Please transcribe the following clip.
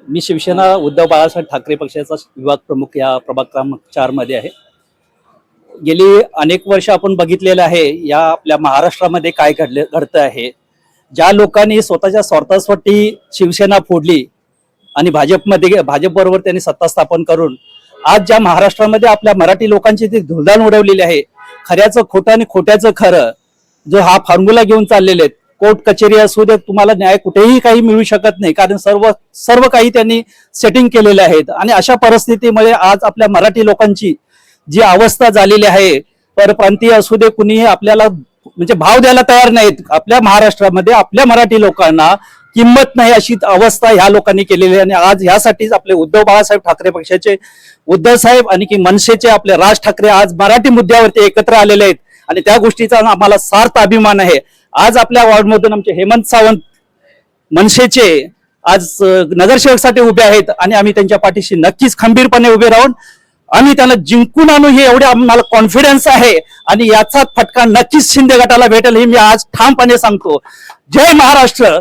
मी शिवसेना उद्धव बाळासाहेब ठाकरे पक्षाचा विभाग प्रमुख या प्रभाग क्रमांक 4 मध्ये आहे. गेली अनेक वर्ष आपण बघितलेलं आहे या आपल्या महाराष्ट्रामध्ये काय घडतं आहे. ज्या लोकांनी स्वतःच्या स्वार्थासाठी शिवसेना फोडली आणि भाजपबरोबर त्यांनी सत्ता स्थापन करून आज ज्या महाराष्ट्रामध्ये आपल्या मराठी लोकांची ती धुळधाण उडवलेली आहे, खऱ्याचं खोटं आणि खोट्याचं खरं जो हा फॉर्म्युला घेऊन चाललेले आहेत. कोर्ट कचेरी असू दे, तुम्हाला न्याय कुठेही काही मिळू शकत नाही, कारण सर्व काही त्यांनी सेटिंग केलेले आहेत. आणि अशा परिस्थितीमुळे आज आपल्या मराठी लोकांची जी अवस्था झालेली आहे, परप्रांतीय असू दे, कुणीही आपल्याला म्हणजे भाव द्यायला तयार नाहीत. आपल्या महाराष्ट्रामध्ये आपल्या मराठी लोकांना किंमत नाही अशी अवस्था ह्या लोकांनी केलेली आहे. आणि आज यासाठीच आपले उद्धव बाळासाहेब ठाकरे पक्षाचे उद्धव साहेब आणि की मनसेचे आपले राज ठाकरे आज मराठी मुद्द्यावरती एकत्र आलेले आहेत. आणि त्या गोष्टीचा आम्हाला सार्थ अभिमान आहे. आज आपल्या वॉर्डमधून आमचे हेमंत सावंत मनसेचे आज नगरसेवकसाठी उभे आहेत आणि आम्ही त्यांच्या पाठीशी नक्कीच खंबीरपणे उभे राहून आम्ही त्यांना जिंकून आणू हे एवढे आम्हाला कॉन्फिडन्स आहे. आणि याचा फटका नक्कीच शिंदे गटाला भेटेल हे मी आज ठामपणे सांगतो. जय महाराष्ट्र.